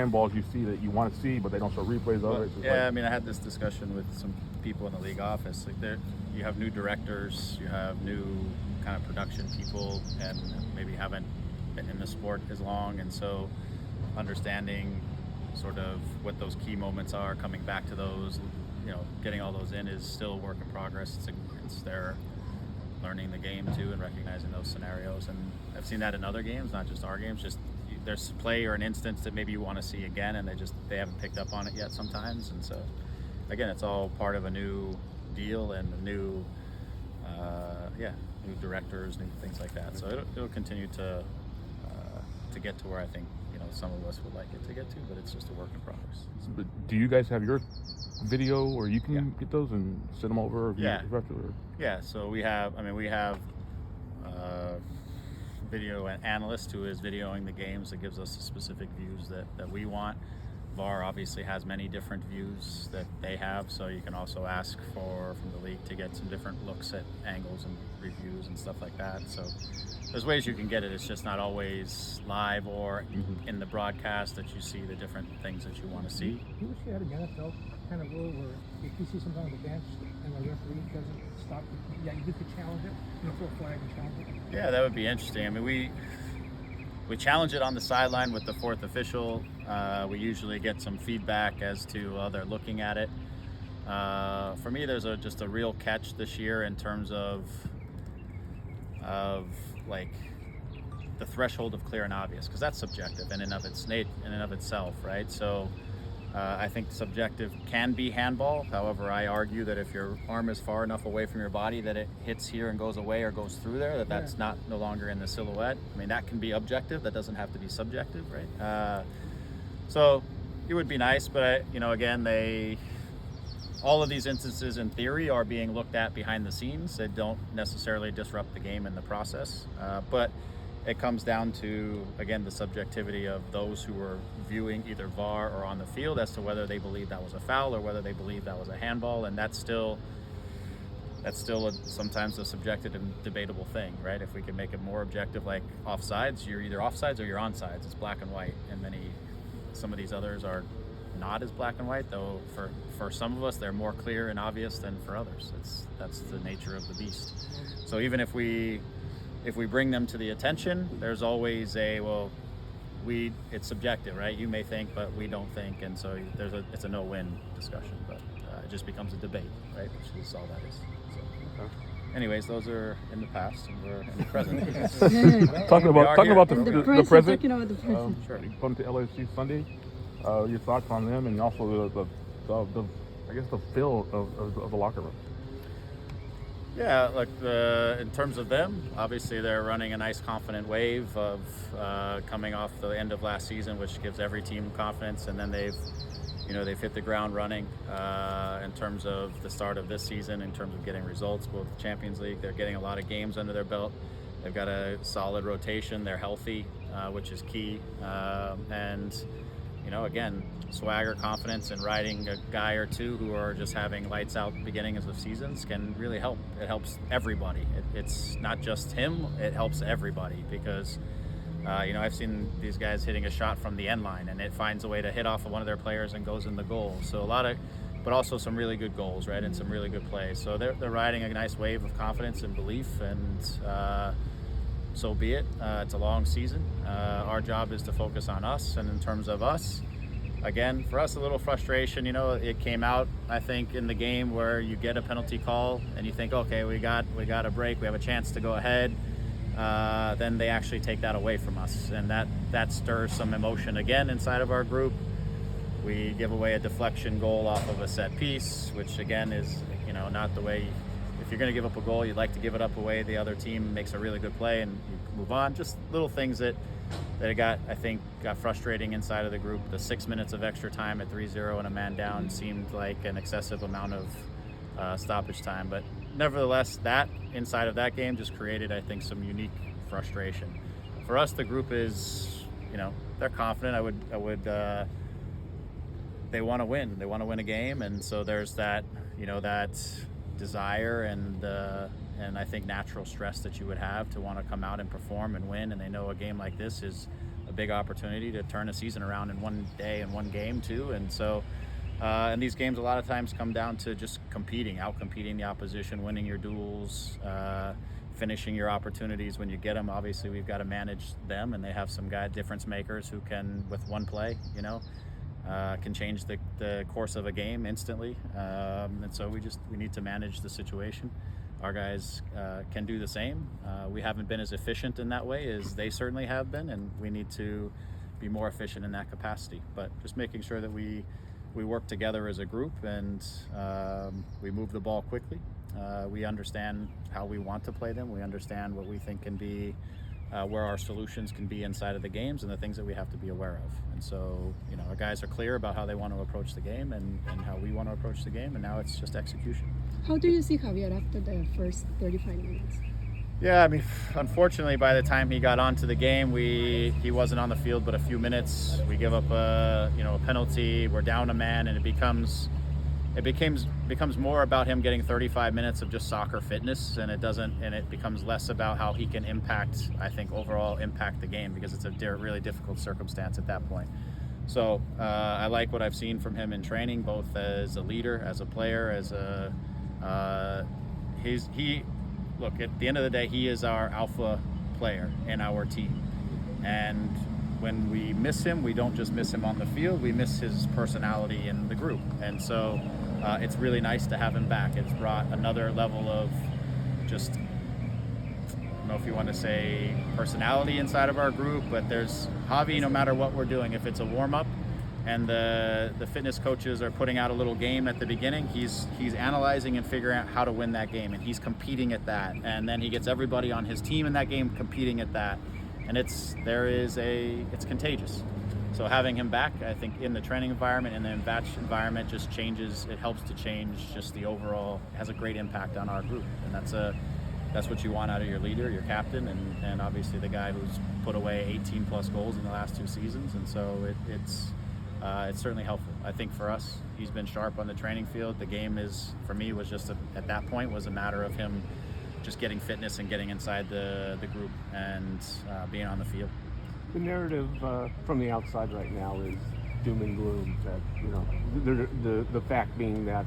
handballs you see that you want to see, but they don't show replays of it? Yeah, I mean, I had this discussion with some people in the league office. Like, you have new directors, you have new kind of production people, and maybe haven't been in the sport as long, and so understanding sort of what those key moments are, coming back to those, getting all those in is still a work in progress. It's their learning the game too and recognizing those scenarios, and I've seen that in other games, not just our games. Just there's a play or an instance that maybe you want to see again, and they haven't picked up on it yet sometimes, and so again, it's all part of a new deal and a new new directors, new things like that. So it'll continue to get to where I think some of us would like it to get to, but it's just a work in progress. But do you guys have your video, or you can get those and send them over? Yeah. So we have video analyst who is videoing the games that gives us the specific views that we want. VAR obviously has many different views that they have, so you can also ask from the league to get some different looks at angles and reviews and stuff like that. So there's ways you can get it. It's just not always live or in the broadcast that you see the different things that you want to see. You wish you had an NFL kind of rule where if you see something on the bench and the referee doesn't stop it, you could challenge it, throw a flag and challenge it. Yeah, that would be interesting. I mean, we challenge it on the sideline with the fourth official. We usually get some feedback as to how they're looking at it. For me, there's just a real catch this year in terms of like the threshold of clear and obvious, because that's subjective in and of itself, right? So I think subjective can be handball. However, I argue that if your arm is far enough away from your body that it hits here and goes away or goes through there, that's no longer in the silhouette. I mean, that can be objective. That doesn't have to be subjective, right? So it would be nice, but again, all of these instances in theory are being looked at behind the scenes. They don't necessarily disrupt the game in the process, but it comes down to, again, the subjectivity of those who are viewing either VAR or on the field as to whether they believe that was a foul or whether they believe that was a handball, and that's still sometimes a subjective and debatable thing, right? If we can make it more objective, like offsides, you're either offsides or you're onside. It's black and white, and some of these others are not as black and white, though for some of us they're more clear and obvious than for others. That's the nature of the beast. So even if we bring them to the attention, there's always it's subjective, right? You may think, but we don't think, and so it's a no-win discussion, but it just becomes a debate, right? Which is all that is. So, anyways, those are in the past, and we're in the present. Talking about the present. Talking about the present. Sure. Going to LSU Sunday. Your thoughts on them, and also the feel of the locker room. Yeah, look, in terms of them, obviously they're running a nice confident wave of coming off the end of last season, which gives every team confidence, and then they've hit the ground running in terms of the start of this season, in terms of getting results, both the Champions League. They're getting a lot of games under their belt. They've got a solid rotation. They're healthy, which is key, and again, swagger, confidence, and riding a guy or two who are just having lights out beginnings of seasons can really help. It helps everybody. It's not just him, it helps everybody, because I've seen these guys hitting a shot from the end line and it finds a way to hit off of one of their players and goes in the goal. So but also some really good goals, right, and some really good plays. So they're riding a nice wave of confidence and belief, and so be it. It's a long season. Our job is to focus on us, and in terms of us, again, for us, a little frustration. It came out, I think, in the game where you get a penalty call and you think, okay, we got a break, we have a chance to go ahead. Then they actually take that away from us, and that stirs some emotion again inside of our group. We give away a deflection goal off of a set piece, which again is not the way. If you're going to give up a goal, you'd like to give it up away. The other team makes a really good play and you move on. Just little things that I think got frustrating inside of the group. The 6 minutes of extra time at 3-0 and a man down seemed like an excessive amount of stoppage time. But nevertheless, that inside of that game just created, I think, some unique frustration. For us, the group is, they're confident. They want to win. They want to win a game, and so there's that, that desire and I think natural stress that you would have to want to come out and perform and win. And they know a game like this is a big opportunity to turn a season around in one day and one game too. And so, and these games a lot of times come down to just out-competing the opposition, winning your duels, finishing your opportunities when you get them. Obviously, we've got to manage them, and they have some difference makers who can, with one play, can change the course of a game instantly. And so we need to manage the situation. Our guys can do the same. We haven't been as efficient in that way as they certainly have been, and we need to be more efficient in that capacity. But just making sure that we work together as a group, and we move the ball quickly. We understand how we want to play them. We understand what we think can be, where our solutions can be inside of the games, and the things that we have to be aware of. And so, our guys are clear about how they want to approach the game and how we want to approach the game, and now it's just execution. How do you see Javier after the first 35 minutes? Yeah, I mean, unfortunately, by the time he got onto the game, he wasn't on the field but a few minutes. We give up a penalty. We're down a man, and it becomes more about him getting 35 minutes of just soccer fitness, and it becomes less about how he can overall impact the game, because it's a really difficult circumstance at that point. So I like what I've seen from him in training, both as a leader, as a player, look, at the end of the day, he is our alpha player in our team. And when we miss him, we don't just miss him on the field, we miss his personality in the group. And so it's really nice to have him back. It's brought another level of just, I don't know if you want to say personality inside of our group, but there's Javi, no matter what we're doing, if it's a warm-up and the fitness coaches are putting out a little game at the beginning, he's analyzing and figuring out how to win that game, and he's competing at that. And then he gets everybody on his team in that game competing at that. And it's contagious. So having him back, I think, in the training environment and the batch environment just helps to change just the overall, has a great impact on our group. And that's what you want out of your leader, your captain, and obviously the guy who's put away 18 plus goals in the last 2 seasons. And so it's certainly helpful. I think for us, he's been sharp on the training field. The game for me was just at that point was a matter of him just getting fitness and getting inside the group and being on the field. The narrative from the outside right now is doom and gloom. That the fact being that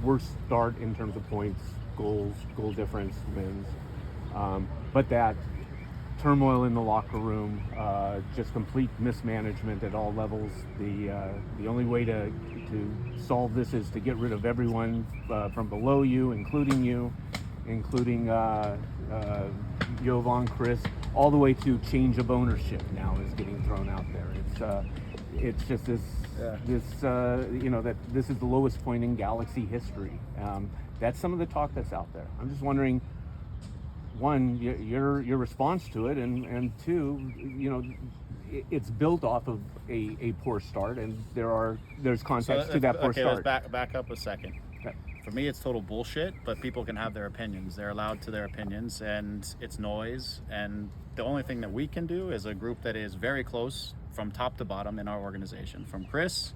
worst start in terms of points, goal difference, wins, but that turmoil in the locker room, just complete mismanagement at all levels. The only way to solve this is to get rid of everyone from below you, including Jovan, Chris, all the way to change of ownership now is getting thrown out there. It's just this that this is the lowest point in Galaxy history. That's some of the talk that's out there. I'm just wondering, one, your response to it, and two, it's built off of a poor start, and there's context to that poor start. Let's back up a second. Okay. For me, it's total bullshit, but people can have their opinions. They're allowed to their opinions, and it's noise. And the only thing that we can do is a group that is very close from top to bottom in our organization, from Chris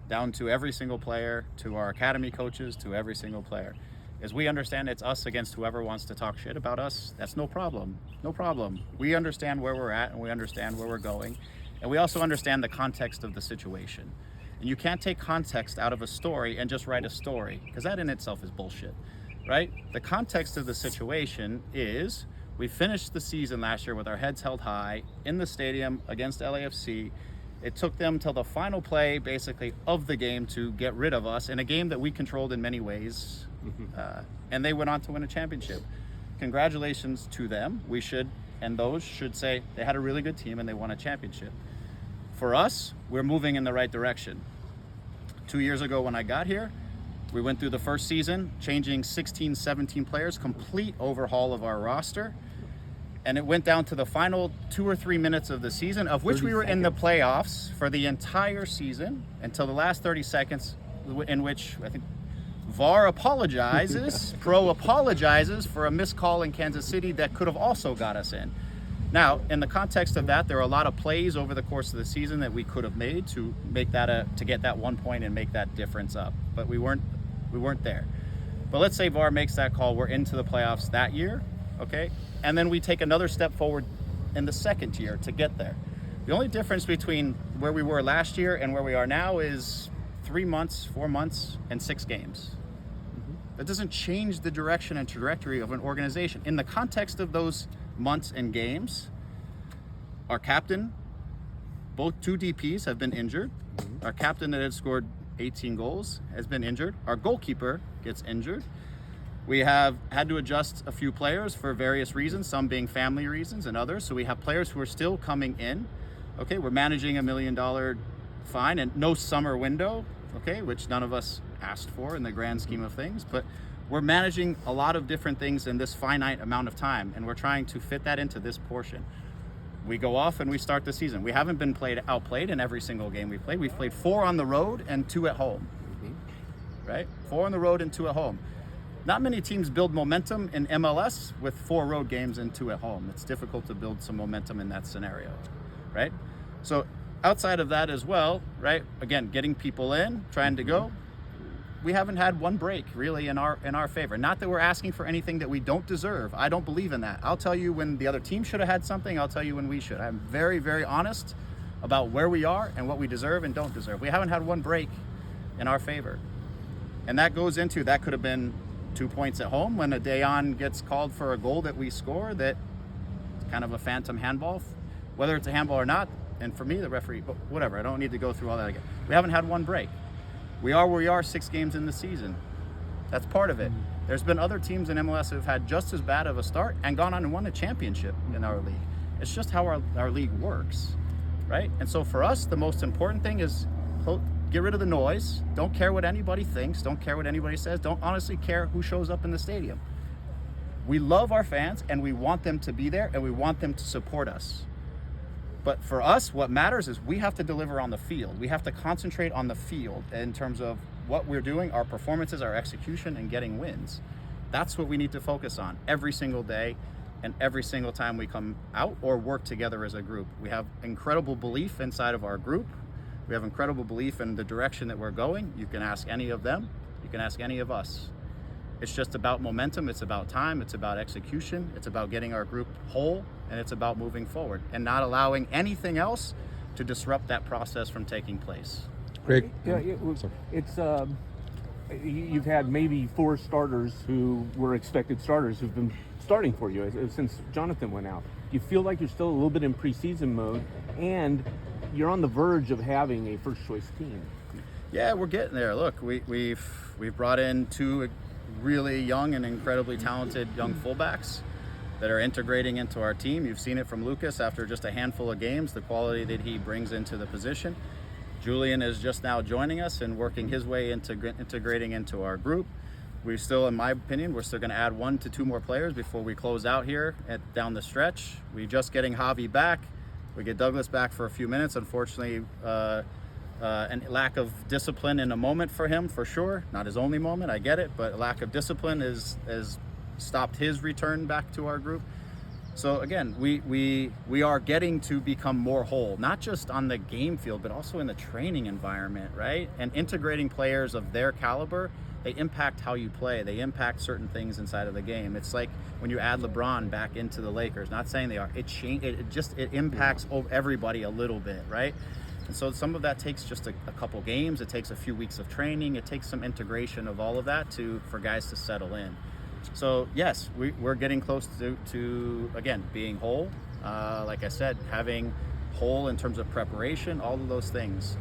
down to every single player, to our academy coaches, to every single player. As we understand, it's us against whoever wants to talk shit about us. That's no problem. No problem. We understand where we're at, and we understand where we're going. And we also understand the context of the situation. And you can't take context out of a story and just write a story, because that in itself is bullshit, right? The context of the situation is we finished the season last year with our heads held high in the stadium against LAFC. It took them till the final play, basically, of the game to get rid of us in a game that we controlled in many ways. And they went on to win a championship. Congratulations to them. Those should say they had a really good team and they won a championship. For us, we're moving in the right direction. 2 years ago when I got here, we went through the first season, changing 16, 17 players, complete overhaul of our roster. And it went down to the final 2 or 3 minutes of the season, of which we were in the playoffs for the entire season until the last 30 seconds, in which I think VAR apologizes, Pro apologizes for a missed call in Kansas City that could have also got us in. Now, in the context of that, there are a lot of plays over the course of the season that we could have made to make that to get that 1 point and make that difference up, but we weren't there. But let's say VAR makes that call, we're into the playoffs that year, okay? And then we take another step forward in the second year to get there. The only difference between where we were last year and where we are now is 3 months, 4 months, and 6 games. That doesn't change the direction and trajectory of an organization. In the context of those months and games, our captain, both 2 DPs have been injured. Our captain that had scored 18 goals has been injured. Our goalkeeper gets injured. We have had to adjust a few players for various reasons, some being family reasons and others. So we have players who are still coming in. Okay, we're managing $1 million fine and no summer window, okay, which none of us asked for in the grand scheme of things. But we're managing a lot of different things in this finite amount of time, and we're trying to fit that into this portion. We go off and we start the season. We haven't been outplayed in every single game we played. We've played 4 on the road and 2 at home, right? 4 on the road and 2 at home. Not many teams build momentum in MLS with 4 road games and 2 at home. It's difficult to build some momentum in that scenario, right? So outside of that as well, right? Again, getting people in, trying to go. We haven't had one break really in our favor. Not that we're asking for anything that we don't deserve. I don't believe in that. I'll tell you when the other team should have had something. I'll tell you when we should. I'm very, very honest about where we are and what we deserve and don't deserve. We haven't had one break in our favor. And that goes into, that could have been 2 points at home when a Dayon gets called for a goal that we score that kind of a phantom handball, whether it's a handball or not. And for me, the referee, but whatever, I don't need to go through all that again. We haven't had one break. We are where we are 6 games in the season. That's part of it. There's been other teams in MLS who have had just as bad of a start and gone on and won a championship in our league. It's just how our league works, right? And so for us, the most important thing is get rid of the noise. Don't care what anybody thinks. Don't care what anybody says. Don't honestly care who shows up in the stadium. We love our fans and we want them to be there and we want them to support us. But for us, what matters is we have to deliver on the field. We have to concentrate on the field in terms of what we're doing, our performances, our execution, and getting wins. That's what we need to focus on every single day and every single time we come out or work together as a group. We have incredible belief inside of our group. We have incredible belief in the direction that we're going. You can ask any of them. You can ask any of us. It's just about momentum. It's about time. It's about execution. It's about getting our group whole, and it's about moving forward and not allowing anything else to disrupt that process from taking place. Greg? Yeah, it's you've had maybe 4 starters who were expected starters who've been starting for you since Jonathan went out. You feel like you're still a little bit in preseason mode, and you're on the verge of having a first choice team. Yeah, we're getting there. Look, we've brought in 2 really young and incredibly talented young fullbacks that are integrating into our team. You've seen it from Lucas after just a handful of games, the quality that he brings into the position. Julian is just now joining us and working his way into integrating into our group. We still, in my opinion, we're still going to add 1 to 2 more players before we close out here down the stretch. We're just getting Javi back. We get Douglas back for a few minutes. Unfortunately, and lack of discipline in a moment for him, for sure. Not his only moment, I get it, but lack of discipline has stopped his return back to our group. So again, we are getting to become more whole, not just on the game field, but also in the training environment, right? And integrating players of their caliber, they impact how you play. They impact certain things inside of the game. It's like when you add LeBron back into the Lakers, not saying they are, it impacts everybody a little bit, right? And so some of that takes just a couple games. It takes a few weeks of training. It takes some integration of all of that for guys to settle in. So yes, we're getting close to again, being whole. Like I said, having whole in terms of preparation, all of those things.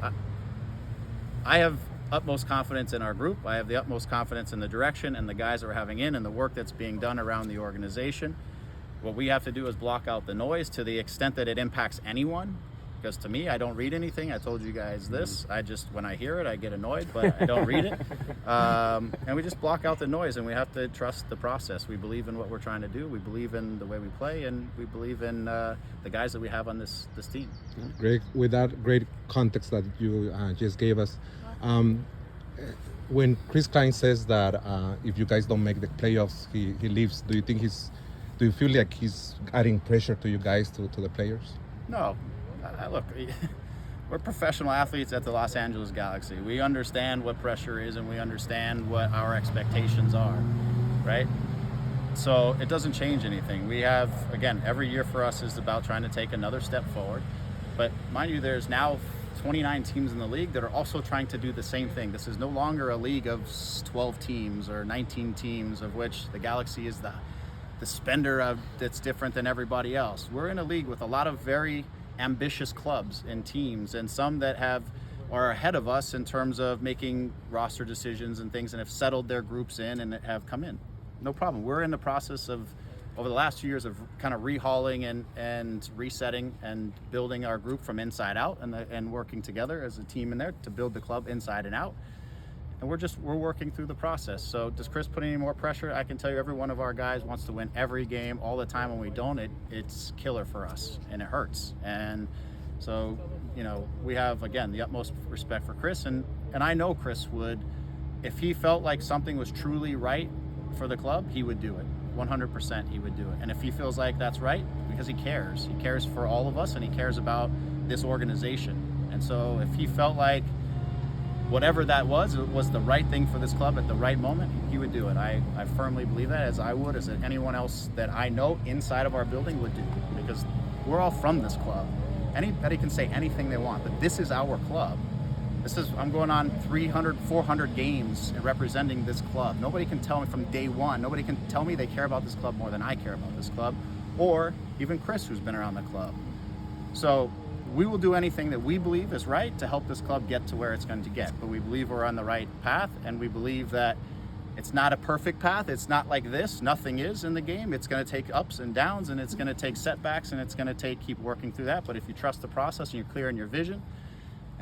I have utmost confidence in our group. I have the utmost confidence in the direction and the guys that we're having in and the work that's being done around the organization. What we have to do is block out the noise to the extent that it impacts anyone. Because to me, I don't read anything. I told you guys this. When I hear it, I get annoyed, but I don't read it. And we just block out the noise, and we have to trust the process. We believe in what we're trying to do. We believe in the way we play, and we believe in the guys that we have on this team. Greg, with that great context that you just gave us, when Chris Klein says that if you guys don't make the playoffs, he leaves, do you feel like he's adding pressure to you guys, to the players? No. Look, we're professional athletes at the Los Angeles Galaxy. We understand what pressure is and we understand what our expectations are, right? So it doesn't change anything. We have, again, every year for us is about trying to take another step forward. But mind you, there's now 29 teams in the league that are also trying to do the same thing. This is no longer a league of 12 teams or 19 teams, of which the Galaxy is the spender of that's different than everybody else. We're in a league with a lot of very ambitious clubs and teams, and some that are ahead of us in terms of making roster decisions and things, and have settled their groups in and have come in. No problem. We're in the process of, over the last 2 years, of kind of rehauling and resetting and building our group from inside out, and working together as a team in there to build the club inside and out. And we're working through the process. So does Chris put any more pressure? I can tell you every one of our guys wants to win every game all the time. When we don't, it's killer for us and it hurts. And so, you know, we have, again, the utmost respect for Chris, and I know Chris would, if he felt like something was truly right for the club, he would do it. 100% he would do it. And if he feels like that's right, because he cares for all of us, and he cares about this organization. And so if he felt like whatever that was the right thing for this club at the right moment, he would do it. I firmly believe that, as I would, as anyone else that I know inside of our building would do, because we're all from this club. Anybody can say anything they want, but this is our club. I'm going on 300, 400 games and representing this club. Nobody can tell me from day one, nobody can tell me they care about this club more than I care about this club, or even Chris, who's been around the club. So we will do anything that we believe is right to help this club get to where it's going to get. But we believe we're on the right path, and we believe that it's not a perfect path. It's not like this. Nothing is in the game. It's going to take ups and downs, and it's going to take setbacks, and it's going to keep working through that. But if you trust the process and you're clear in your vision,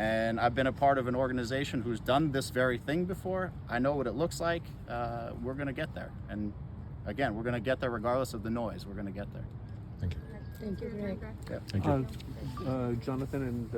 and I've been a part of an organization who's done this very thing before, I know what it looks like. We're going to get there. And again, we're going to get there regardless of the noise. We're going to get there. Thank you. Thank you, Greg. Yeah. Thank you. Jonathan and